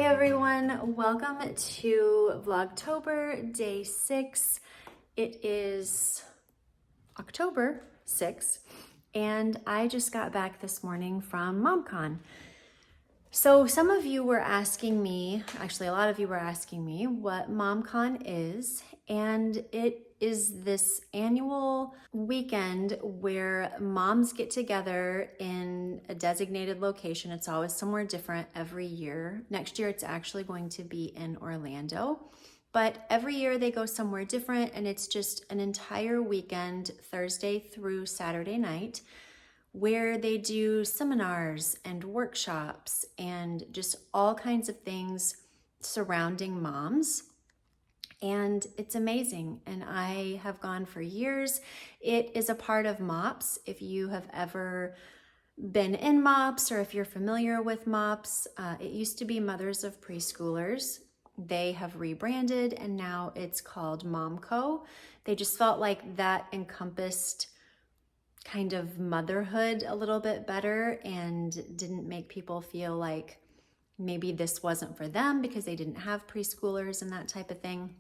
everyone, welcome to Vlogtober day 6. It is October 6th and I just got back this morning from Momcon. So some of you were asking me, actually a lot of you were asking me what Momcon is, and it is this annual weekend where moms get together in a designated location. It's always somewhere different every year. Next year it's actually going to be in Orlando, but every year they go somewhere different, and it's just an entire weekend, Thursday through Saturday night, where they do seminars and workshops and just all kinds of things surrounding moms. And it's amazing, and I have gone for years. It is a part of MOPS. If you have ever been in MOPS or if you're familiar with MOPS, it used to be Mothers of Preschoolers. They have rebranded and now it's called Momco. They just felt like that encompassed kind of motherhood a little bit better and didn't make people feel like maybe this wasn't for them because they didn't have preschoolers and that type of thing.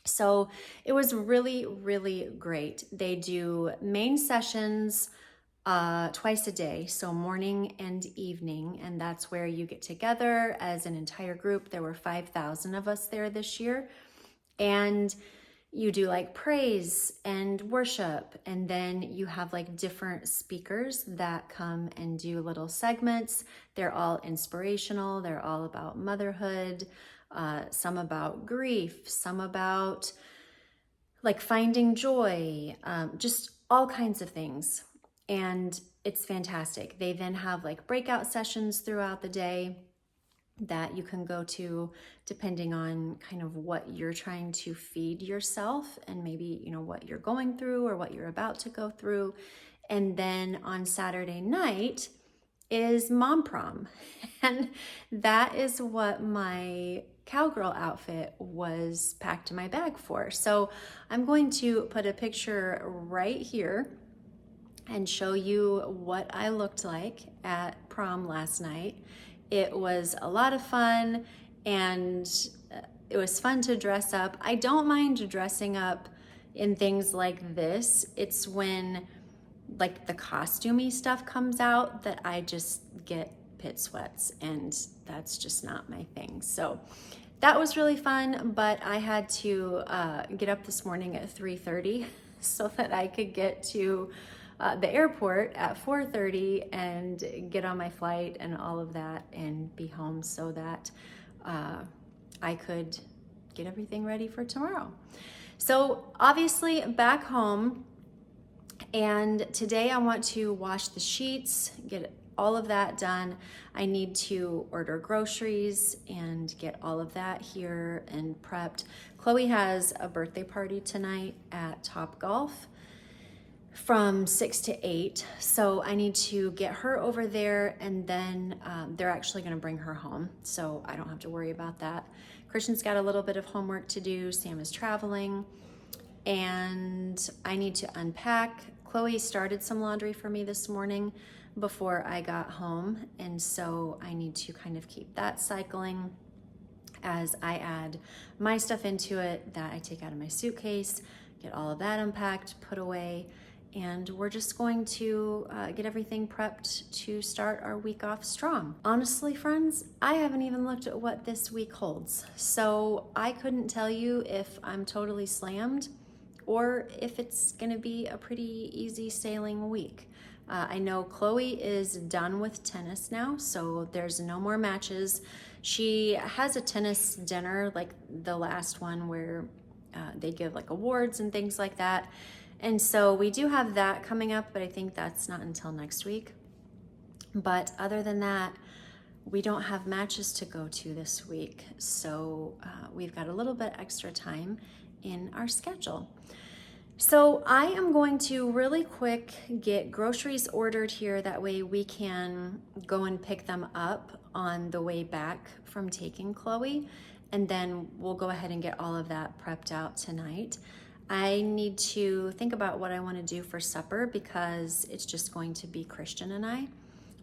So it was really, really great. They do main sessions twice a day, so morning and evening, and that's where you get together as an entire group. There were 5,000 of us there this year, and you do like praise and worship, and then you have like different speakers that come and do little segments. They're all inspirational. They're all about motherhood, some about grief, some about like finding joy, just all kinds of things. And it's fantastic. They then have like breakout sessions throughout the day that you can go to depending on kind of what you're trying to feed yourself and maybe, you know, what you're going through or what you're about to go through. And then on Saturday night is Mom Prom. And that is what my cowgirl outfit was packed in my bag for. So I'm going to put a picture right here and show you what I looked like at prom last night. It was a lot of fun, and it was fun to dress up. I don't mind dressing up in things like this. It's when like the costumey stuff comes out that I just get pit sweats, and that's just not my thing. So that was really fun, but I had to get up this morning at 3:30 so that I could get to the airport at 4:30 and get on my flight and all of that and be home so that I could get everything ready for tomorrow. So obviously back home, and today I want to wash the sheets, get all of that done. I need to order groceries and get all of that here and prepped. Chloe has a birthday party tonight at Topgolf from 6 to 8. So I need to get her over there, and then they're actually gonna bring her home. So I don't have to worry about that. Christian's got a little bit of homework to do. Sam is traveling, and I need to unpack. Chloe started some laundry for me this morning before I got home, and so I need to kind of keep that cycling as I add my stuff into it that I take out of my suitcase, get all of that unpacked, put away, and we're just going to get everything prepped to start our week off strong. Honestly, friends, I haven't even looked at what this week holds, so I couldn't tell you if I'm totally slammed or if it's gonna be a pretty easy sailing week. I know Chloe is done with tennis now, so there's no more matches. She has a tennis dinner, like the last one where they give like awards and things like that. And so we do have that coming up, but I think that's not until next week. But other than that, we don't have matches to go to this week. So we've got a little bit extra time in our schedule. So I am going to really quick get groceries ordered here. That way we can go and pick them up on the way back from taking Chloe. And then we'll go ahead and get all of that prepped out tonight. I need to think about what I want to do for supper because it's just going to be Christian and I.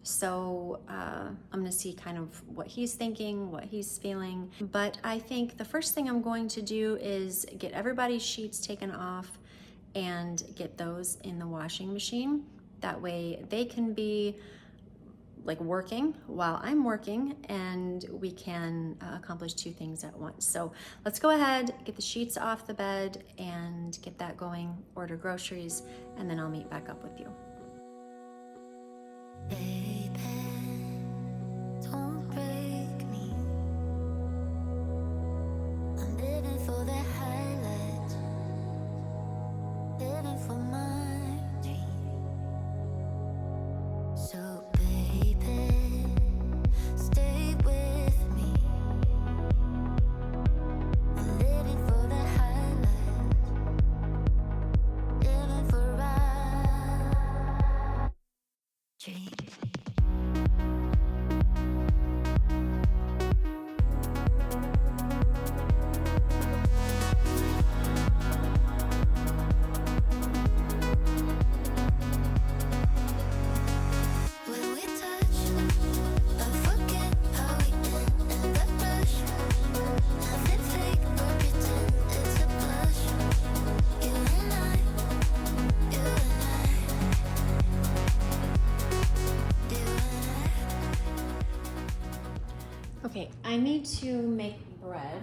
So I'm gonna see kind of what he's thinking, what he's feeling. But I think the first thing I'm going to do is get everybody's sheets taken off and get those in the washing machine. That way they can be like working while I'm working, and we can accomplish two things at once. So let's go ahead, get the sheets off the bed and get that going, order groceries, and then I'll meet back up with you. Baby, don't break me. I'm living for the highlights, living for my dream. So baby, stay with me. I'm living for the highlights, living for our dream. When we touch, I forget how we end, and that rush. Nothing fake or pretend, it's a blush. You and I, you and I, you and Okay, I need to make bread,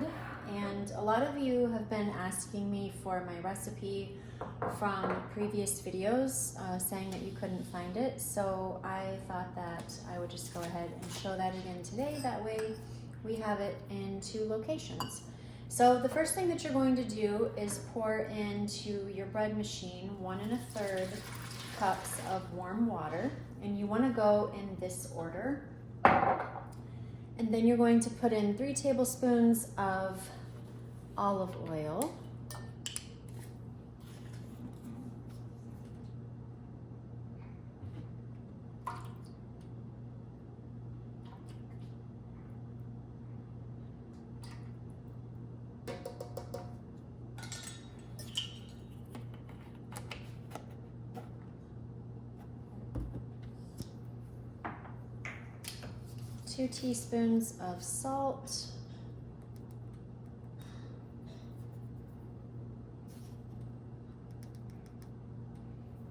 and a lot of you have been asking me for my recipe from previous videos, saying that you couldn't find it. So I thought that I would just go ahead and show that again today. That way we have it in two locations. So the first thing that you're going to do is pour into your bread machine 1 1/3 cups of warm water, and you want to go in this order. And then you're going to put in 3 tablespoons of olive oil. Two teaspoons of salt.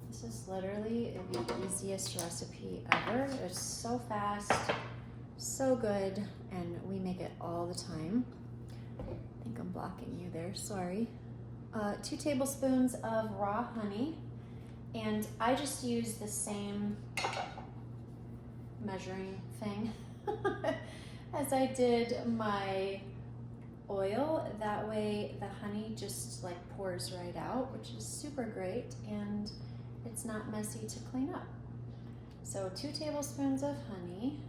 This is literally the easiest recipe ever. It's so fast, so good, and we make it all the time. I think I'm blocking you there, sorry. 2 tablespoons of raw honey, and I just use the same measuring thing as I did my oil. That way the honey just like pours right out, which is super great, and it's not messy to clean up. So 2 tablespoons of honey.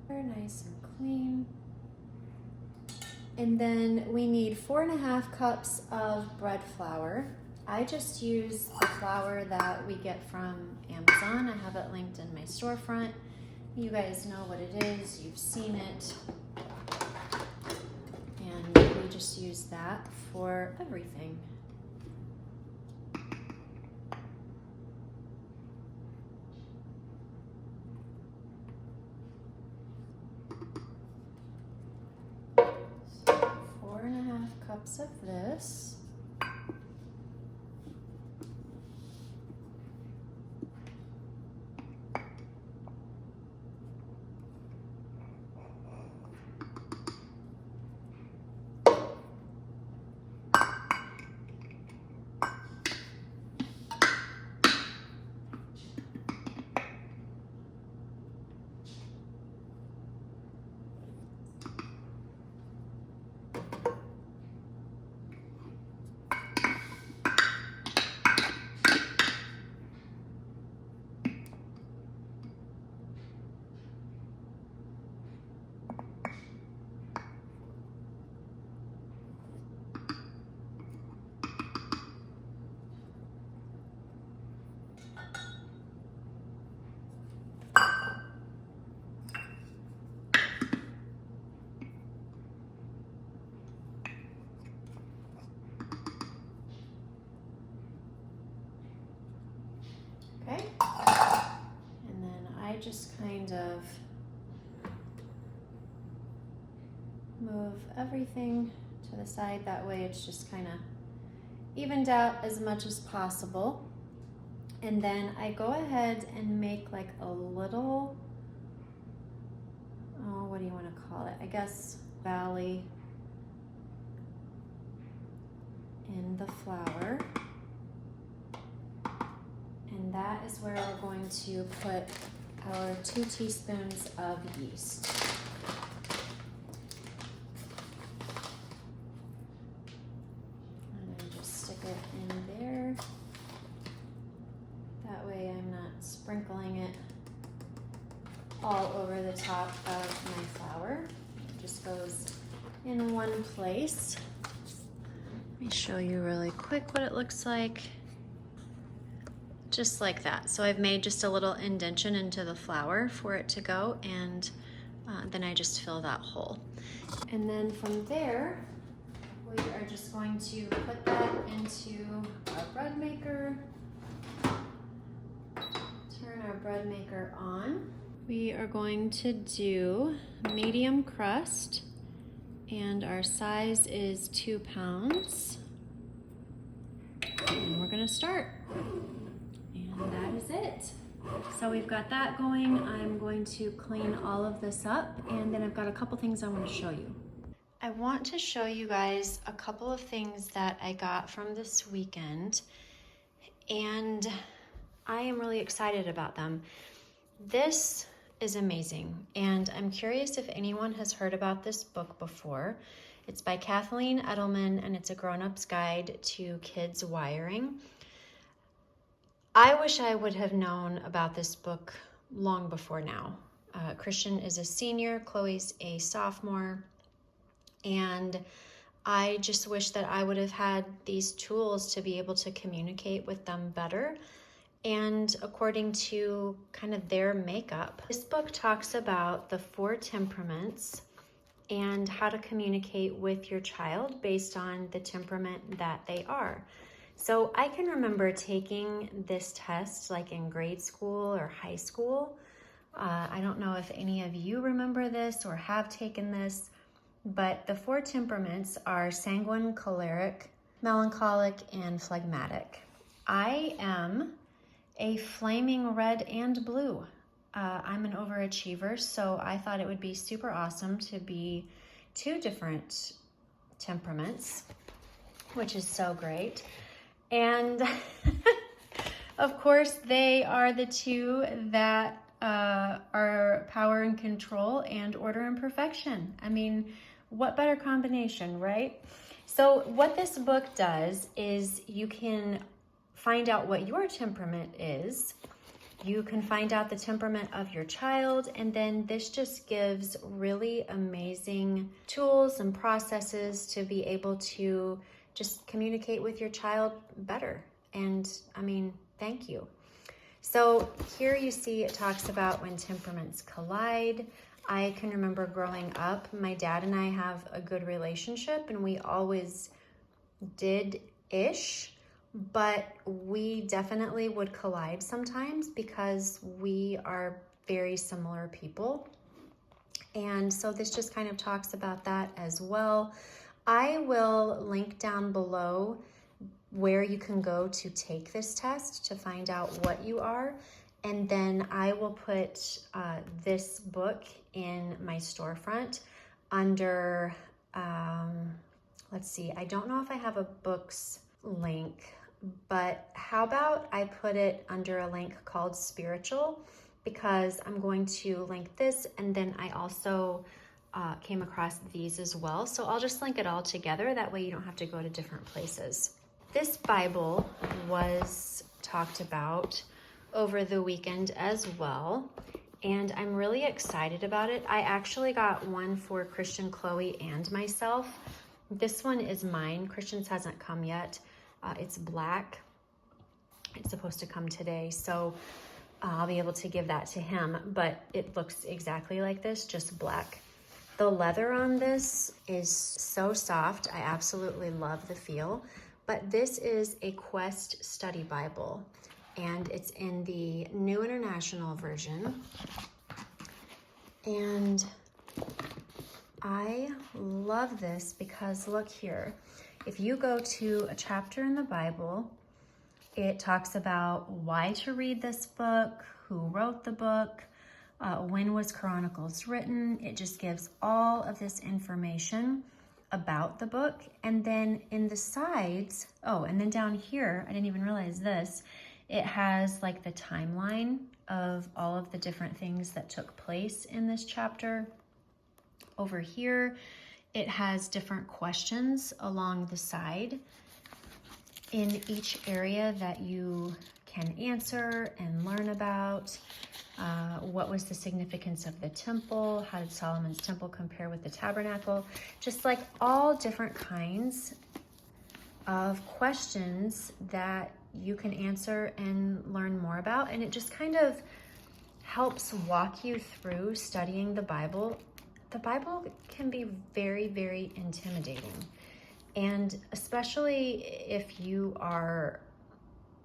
Very nice and clean. And then we need 4 1/2 cups of bread flour. I just use the flour that we get from Amazon. I have it linked in my storefront. You guys know what it is, you've seen it. And we just use that for everything. So 4 1/2 cups of this. Okay, and then I just kind of move everything to the side. That way it's just kind of evened out as much as possible. And then I go ahead and make like a little, oh, what do you want to call it? I guess valley in the flour. And that is where we're going to put our 2 teaspoons of yeast. And I just stick it in there. That way I'm not sprinkling it all over the top of my flour. It just goes in one place. Let me show you really quick what it looks like. Just like that. So I've made just a little indentation into the flour for it to go, and then I just fill that hole. And then from there, we are just going to put that into our bread maker. Turn our bread maker on. We are going to do medium crust, and our size is 2 pounds. And we're gonna start. And that is it. So we've got that going. I'm going to clean all of this up, and then I've got a couple things I want to show you. I want to show you guys a couple of things that I got from this weekend, and I am really excited about them. This is amazing, and I'm curious if anyone has heard about this book before. It's by Kathleen Edelman, and it's a grown-up's guide to kids' wiring. I wish I would have known about this book long before now. Christian is a senior, Chloe's a sophomore, and I just wish that I would have had these tools to be able to communicate with them better and according to kind of their makeup. This book talks about the 4 temperaments and how to communicate with your child based on the temperament that they are. So I can remember taking this test like in grade school or high school. I don't know if any of you remember this or have taken this, but the 4 temperaments are sanguine, choleric, melancholic, and phlegmatic. I am a flaming red and blue. I'm an overachiever, so I thought it would be super awesome to be 2 different temperaments, which is so great. And of course, they are the 2 that are power and control and order and perfection. I mean, what better combination, right? So what this book does is you can find out what your temperament is. You can find out the temperament of your child, and then this just gives really amazing tools and processes to be able to just communicate with your child better. And I mean, thank you. So here you see it talks about when temperaments collide. I can remember growing up, my dad and I have a good relationship, and we always did-ish, but we definitely would collide sometimes because we are very similar people. And so this just kind of talks about that as well. I will link down below where you can go to take this test to find out what you are. And then I will put this book in my storefront under, let's see, I don't know if I have a books link, but how about I put it under a link called spiritual, because I'm going to link this, and then I also came across these as well. So I'll just link it all together. That way you don't have to go to different places. This Bible was talked about over the weekend as well, and I'm really excited about it. I actually got one for Christian, Chloe, and myself. This one is mine. Christian's hasn't come yet. It's black. It's supposed to come today, so I'll be able to give that to him, but it looks exactly like this, just black. The leather on this is so soft. I absolutely love the feel, but this is a Quest Study Bible. and it's in the New International Version. And I love this because look here, if you go to a chapter in the Bible, it talks about why to read this book, who wrote the book, when was Chronicles written. It just gives all of this information about the book. And then in the sides, oh, and then down here, I didn't even realize this, it has like the timeline of all of the different things that took place in this chapter. Over here, it has different questions along the side in each area that you can answer and learn about. What was the significance of the temple? How did Solomon's temple compare with the tabernacle? Just like all different kinds of questions that you can answer and learn more about. And it just kind of helps walk you through studying the Bible. The Bible can be very, very intimidating. And especially if you are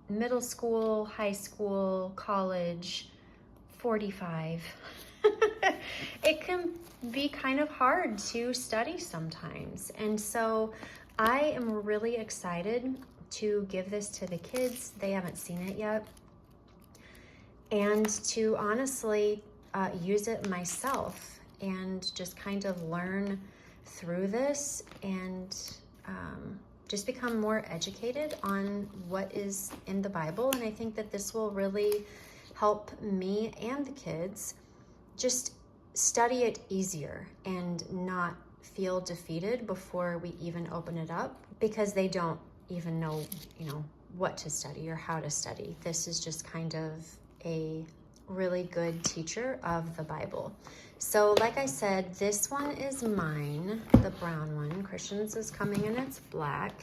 middle school, high school, college, 45, it can be kind of hard to study sometimes. And so I am really excited to give this to the kids. They haven't seen it yet. And to honestly use it myself and just kind of learn through this and just become more educated on what is in the Bible. And I think that this will really help me and the kids just study it easier and not feel defeated before we even open it up, because they don't even know, what to study or how to study. This is just kind of a really good teacher of the Bible. So like I said, this one is mine, the brown one. Christian's is coming and it's black.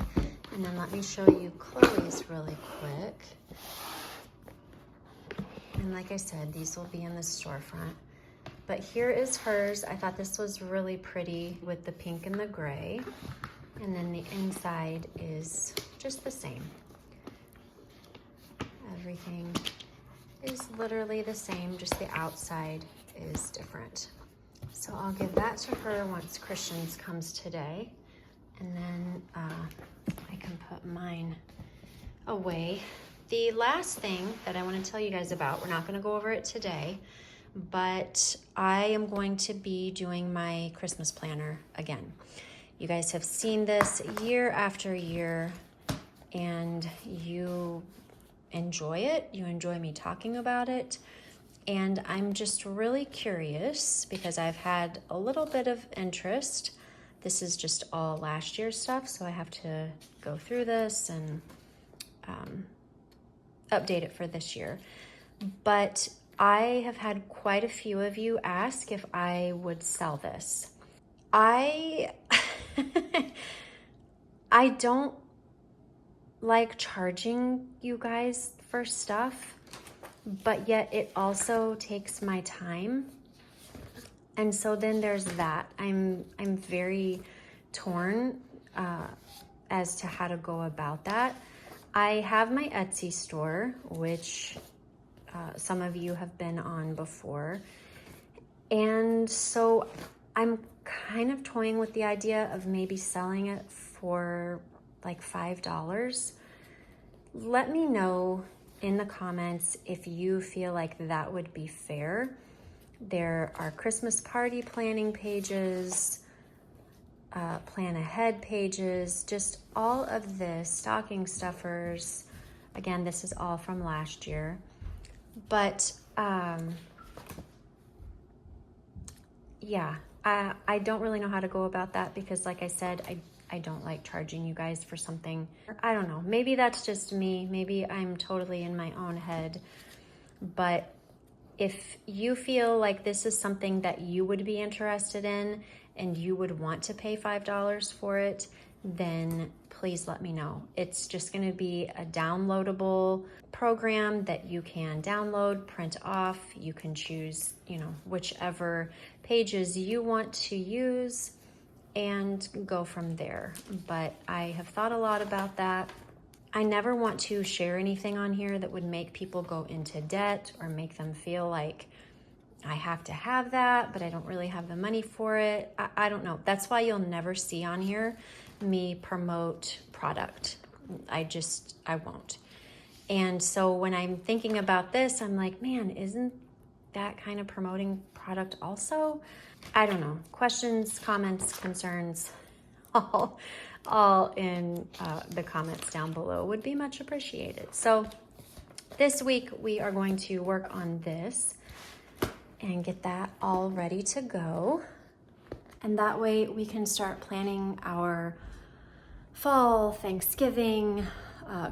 And then let me show you Chloe's really quick. And like I said, these will be in the storefront. But here is hers. I thought this was really pretty with the pink and the gray. And then the inside is just the same. Everything is literally the same, just the outside is different. So I'll give that to her once Christian's comes today. And then I can put mine away. The last thing that I want to tell you guys about, we're not going to go over it today, but I am going to be doing my Christmas planner again. You guys have seen this year after year, and you enjoy it. You enjoy me talking about it. And I'm just really curious because I've had a little bit of interest. This is just all last year's stuff, so I have to go through this and update it for this year. But I have had quite a few of you ask if I would sell this. I don't like charging you guys for stuff, but yet it also takes my time. And so then there's that. I'm very torn as to how to go about that. I have my Etsy store, which some of you have been on before. And so I'm kind of toying with the idea of maybe selling it for like $5. Let me know in the comments if you feel like that would be fair. There are Christmas party planning pages, plan ahead pages, just all of this, stocking stuffers. Again, this is all from last year. But yeah, I don't really know how to go about that because like I said, I don't like charging you guys for something. I don't know, maybe that's just me. Maybe I'm totally in my own head. But if you feel like this is something that you would be interested in and you would want to pay $5 for it, then please let me know. It's just going to be a downloadable program that you can download, print off. You can choose, whichever pages you want to use and go from there. But I have thought a lot about that. I never want to share anything on here that would make people go into debt or make them feel like I have to have that, but I don't really have the money for it. I don't know. That's why you'll never see on here me promote product. I won't. And so when I'm thinking about this, I'm like, man, isn't that kind of promoting product also? I don't know. Questions, comments, concerns, all in the comments down below would be much appreciated. So this week we are going to work on this and get that all ready to go. And that way we can start planning our fall, Thanksgiving,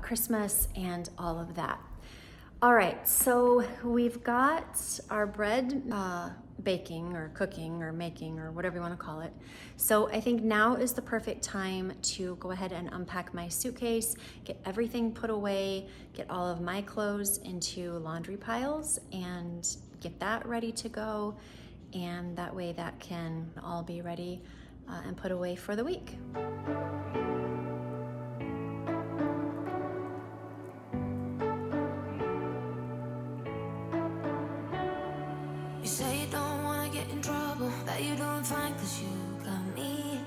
Christmas, and all of that. All right, so we've got our bread baking or cooking or making or whatever you want to call it. So I think now is the perfect time to go ahead and unpack my suitcase, get everything put away, get all of my clothes into laundry piles, and get that ready to go. And that way that can all be ready and put away for the week. You say you don't wanna get in trouble, that you're doing fine cause you got me.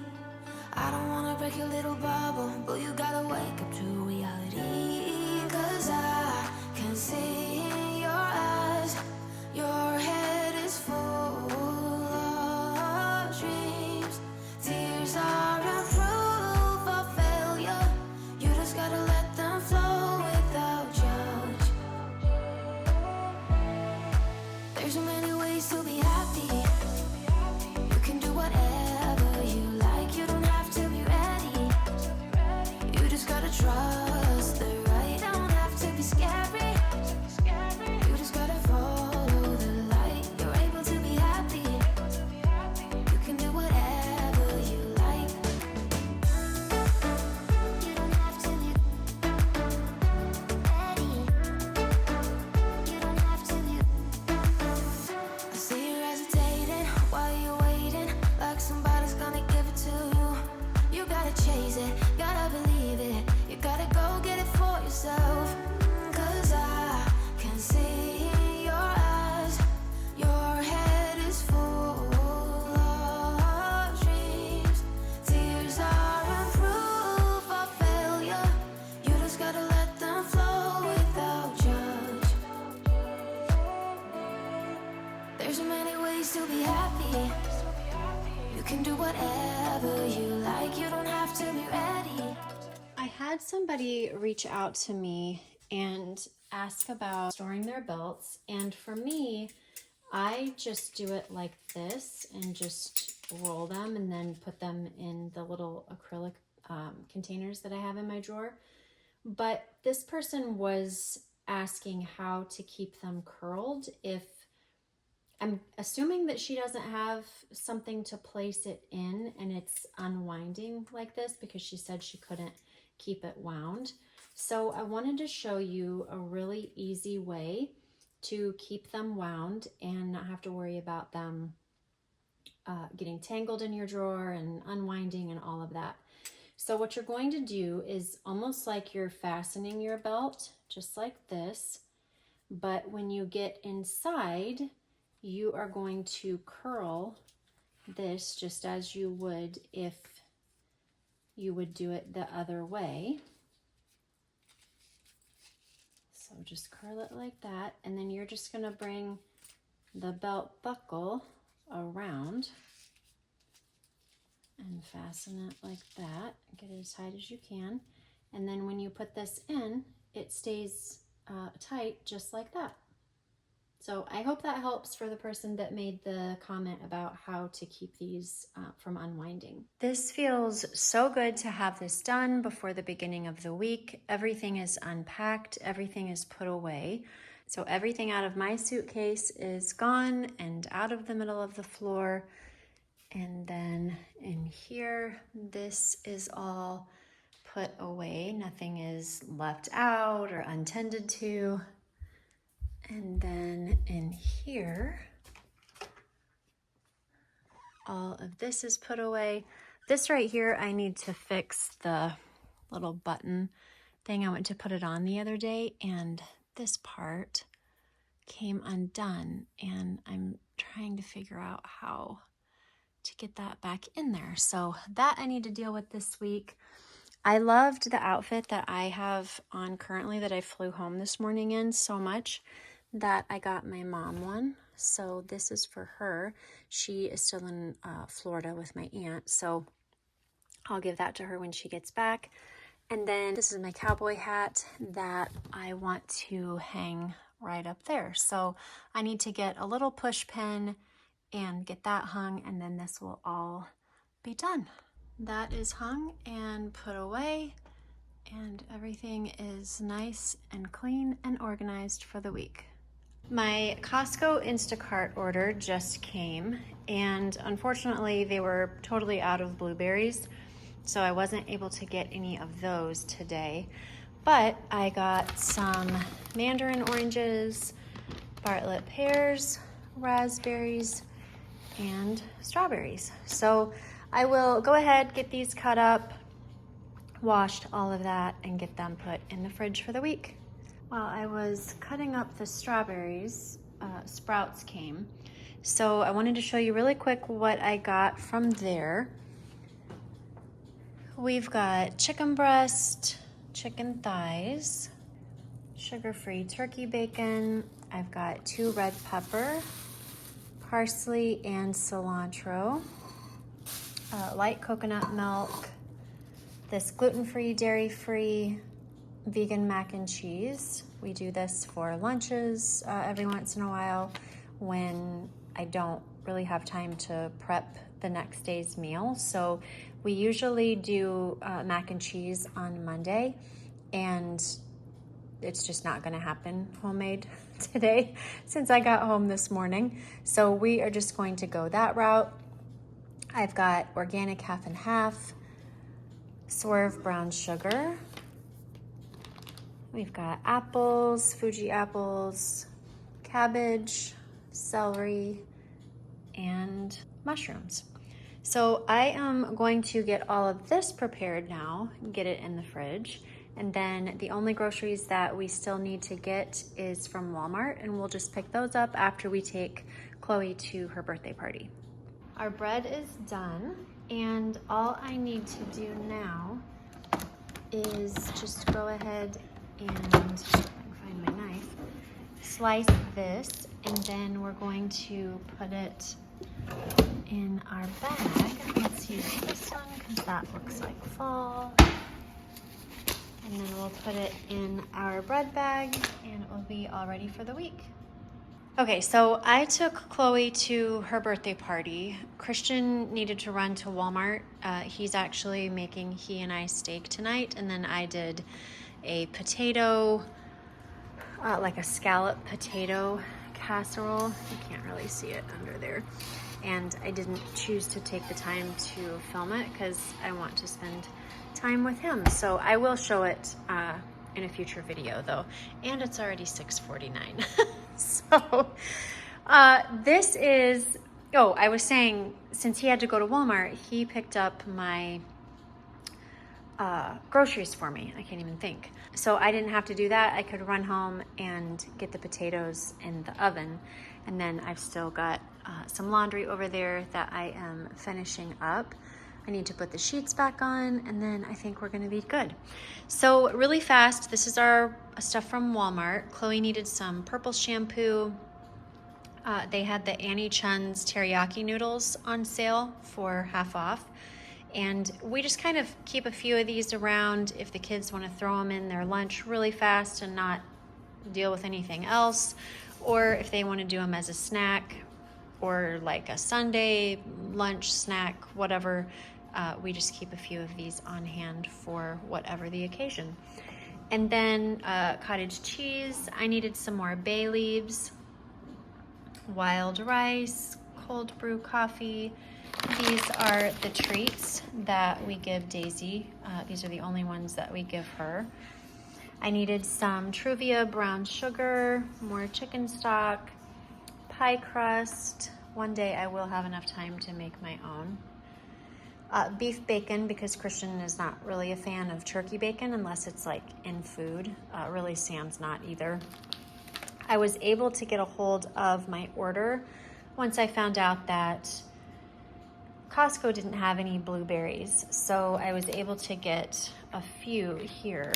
I don't wanna break your little bubble, but you gotta wake up to reality. Cause I can see in your eyes, your head is full of dreams. Tears are a proof of failure, you just gotta let them flow without judge. There's so many ways to be happy. You can do whatever you like. You don't have to be ready. You just gotta trust the right. Don't have to be scary. You just gotta follow the light. You're able to be happy. You can do whatever you like. You don't have to be ready. You don't have to be. I see you hesitating while you're waiting, like somebody's gonna give it to you. You gotta chase it, gotta believe it. You gotta go get it for yourself. Cause I can see in your eyes, your head is full of dreams. Tears are a proof of failure. You just gotta let them flow without judge. There's so many ways to be happy. You can do whatever you like. You don't have to be ready. I had somebody reach out to me and ask about storing their belts, and for me, I just do it like this and just roll them and then put them in the little acrylic containers that I have in my drawer. But this person was asking how to keep them curled. If I'm assuming that she doesn't have something to place it in and it's unwinding like this because she said she couldn't keep it wound. So I wanted to show you a really easy way to keep them wound and not have to worry about them getting tangled in your drawer and unwinding and all of that. So what you're going to do is almost like you're fastening your belt, just like this. But when you get inside, you are going to curl this just as you would if you would do it the other way. So just curl it like that, and then you're just going to bring the belt buckle around and fasten it like that. Get it as tight as you can, and then when you put this in, it stays tight just like that. So I hope that helps for the person that made the comment about how to keep these from unwinding. This feels so good to have this done before the beginning of the week. Everything is unpacked, everything is put away. So everything out of my suitcase is gone and out of the middle of the floor. And then in here, this is all put away. Nothing is left out or untended to. And then in here, all of this is put away. This right here, I need to fix the little button thing. I went to put it on the other day and this part came undone, and I'm trying to figure out how to get that back in there. So that I need to deal with this week. I loved the outfit that I have on currently that I flew home this morning in so much that I got my mom one. So this is for her. She is still in Florida with my aunt, so I'll give that to her when she gets back. And then this is my cowboy hat that I want to hang right up there. So I need to get a little push pin and get that hung, and then this will all be done. That is hung and put away, and everything is nice and clean and organized for the week. My Costco Instacart order just came, and unfortunately they were totally out of blueberries, so I wasn't able to get any of those today. But I got some mandarin oranges, Bartlett pears, raspberries, and strawberries. So I will go ahead, get these cut up, washed, all of that, and get them put in the fridge for the week. While I was cutting up the strawberries, sprouts came. So I wanted to show you really quick what I got from there. We've got chicken breast, chicken thighs, sugar-free turkey bacon. I've got 2 red pepper, parsley and cilantro, light coconut milk, this gluten-free, dairy-free, vegan mac and cheese. We do this for lunches every once in a while when I don't really have time to prep the next day's meal. So we usually do mac and cheese on Monday, and it's just not gonna happen homemade today since I got home this morning. So we are just going to go that route. I've got organic half and half, Swerve brown sugar. We've got apples, Fuji apples, cabbage, celery, and mushrooms. So I am going to get all of this prepared now, get it in the fridge. And then the only groceries that we still need to get is from Walmart, and we'll just pick those up after we take Chloe to her birthday party. Our bread is done, and all I need to do now is just go ahead and, if I can find my knife, slice this, and then we're going to put it in our bag. Let's use this one because that looks like fall. And then we'll put it in our bread bag, and it will be all ready for the week. Okay, so I took Chloe to her birthday party. Christian needed to run to Walmart. He's actually making he and I steak tonight, and then I did a potato, like a scallop potato casserole. You can't really see it under there. And I didn't choose to take the time to film it because I want to spend time with him. So I will show it in a future video though. And it's already 6:49. So this is, oh, I was saying, since he had to go to Walmart, he picked up my groceries for me. I can't even think. So I didn't have to do that. I could run home and get the potatoes in the oven. And then I've still got some laundry over there that I am finishing up. I need to put the sheets back on, and then I think we're gonna be good. So really fast, this is our stuff from Walmart. Chloe needed some purple shampoo. They had the Annie Chun's teriyaki noodles on sale for half off. And we just kind of keep a few of these around if the kids want to throw them in their lunch really fast and not deal with anything else, or if they want to do them as a snack or like a Sunday lunch snack, whatever. We just keep a few of these on hand for whatever the occasion. And then cottage cheese. I needed some more bay leaves, wild rice, cold brew coffee. These are the treats that we give Daisy. These are the only ones that we give her. I needed some Truvia brown sugar, more chicken stock, pie crust. One day I will have enough time to make my own. beef bacon, because Christian is not really a fan of turkey bacon unless it's like in food. Really, Sam's not either. I was able to get a hold of my order once I found out that Costco didn't have any blueberries. So I was able to get a few here.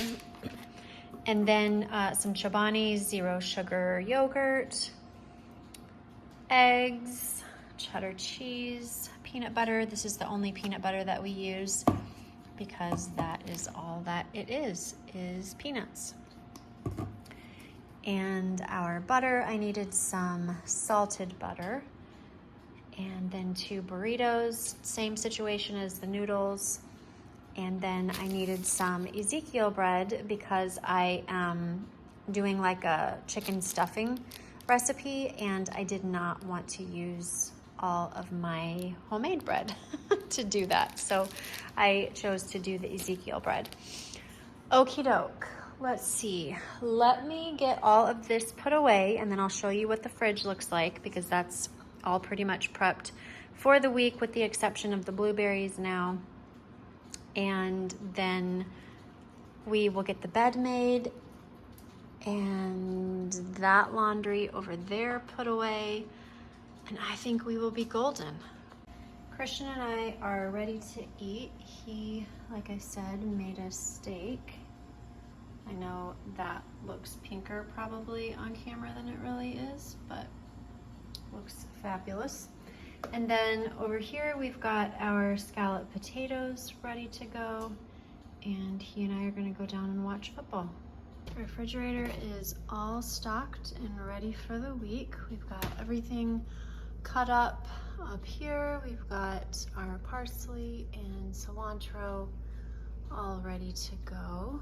And then some Chobani zero sugar yogurt, eggs, cheddar cheese, peanut butter. This is the only peanut butter that we use because that is all that it is peanuts. And our butter, I needed some salted butter. And then 2 burritos, same situation as the noodles. And then I needed some Ezekiel bread because I am doing like a chicken stuffing recipe and I did not want to use all of my homemade bread to do that. So I chose to do the Ezekiel bread. Okie doke. Let's see. Let me get all of this put away and then I'll show you what the fridge looks like because that's all pretty much prepped for the week with the exception of the blueberries now. And then we will get the bed made and that laundry over there put away. And I think we will be golden. Christian and I are ready to eat. He, like I said, made us steak. I know that looks pinker probably on camera than it really is, but looks fabulous. And then over here we've got our scalloped potatoes ready to go, and he and I are gonna go down and watch football. The refrigerator is all stocked and ready for the week. We've got everything cut up here. We've got our parsley and cilantro all ready to go.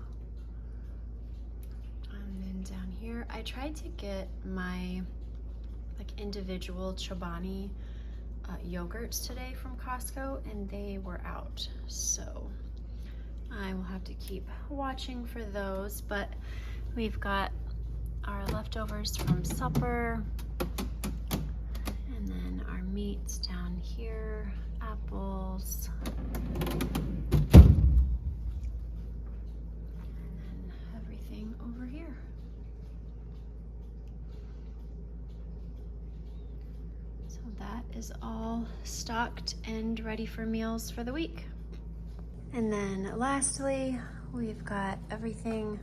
And then down here, I tried to get my like individual Chobani yogurts today from Costco and they were out. So I will have to keep watching for those, but we've got our leftovers from supper and then our meats down here, apples, over here. So that is all stocked and ready for meals for the week. And then lastly, we've got everything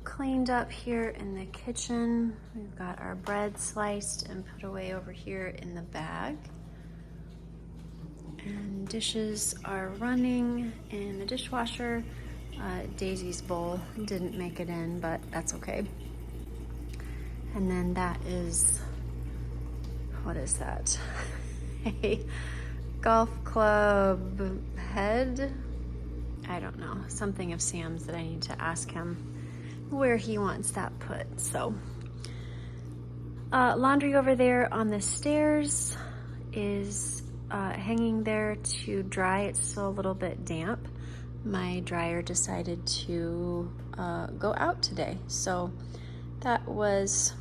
cleaned up here in the kitchen. We've got our bread sliced and put away over here in the bag. And dishes are running in the dishwasher. Daisy's bowl didn't make it in, but that's okay. And then that is, what is that? A golf club head? I don't know, something of Sam's that I need to ask him where he wants that put. So, laundry over there on the stairs is hanging there to dry. It's still a little bit damp. My dryer decided to go out today, so that was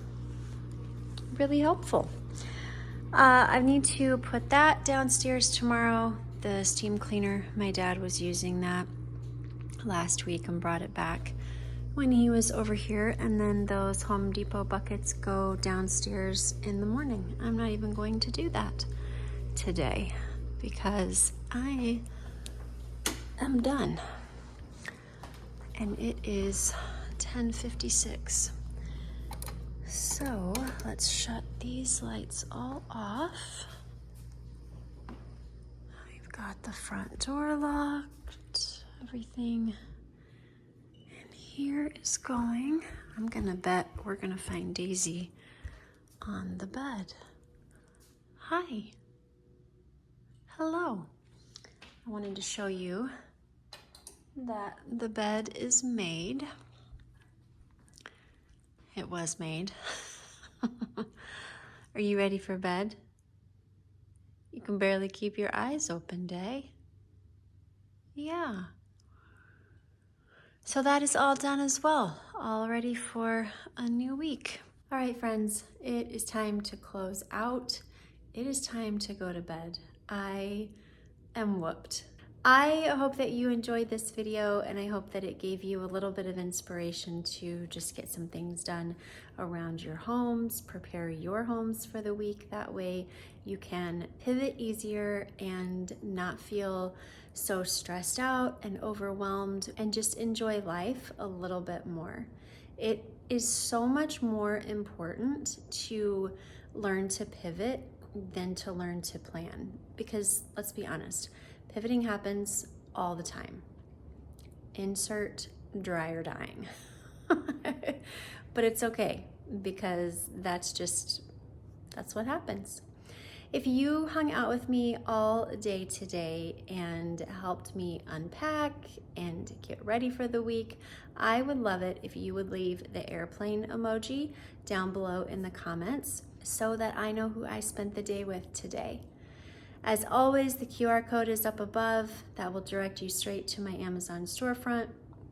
really helpful. I need to put that downstairs tomorrow. The steam cleaner, my dad was using that last week and brought it back when he was over here, and then those Home Depot buckets go downstairs in the morning. I'm not even going to do that today because I am done. And it is 10:56. So let's shut these lights all off. We've got the front door locked. Everything in here is going. I'm gonna bet we're gonna find Daisy on the bed. Hi. Hello. I wanted to show you that the bed is made. It was made. Are you ready for bed? You can barely keep your eyes open, Day. Yeah. So that is all done as well, all ready for a new week. All right, friends, it is time to close out. It is time to go to bed. I am whooped. I hope that you enjoyed this video, and I hope that it gave you a little bit of inspiration to just get some things done around your homes, prepare your homes for the week. That way you can pivot easier and not feel so stressed out and overwhelmed, and just enjoy life a little bit more. It is so much more important to learn to pivot than to learn to plan, because let's be honest, pivoting happens all the time. Insert dry or dying. But it's okay, because that's what happens. If you hung out with me all day today and helped me unpack and get ready for the week, I would love it if you would leave the airplane emoji down below in the comments so that I know who I spent the day with today. As always, the QR code is up above. That will direct you straight to my Amazon storefront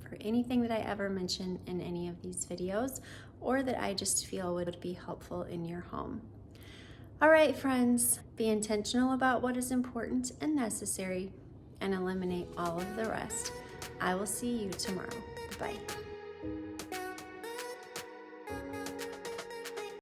for anything that I ever mention in any of these videos, or that I just feel would be helpful in your home. All right, friends, be intentional about what is important and necessary, and eliminate all of the rest. I will see you tomorrow. Bye.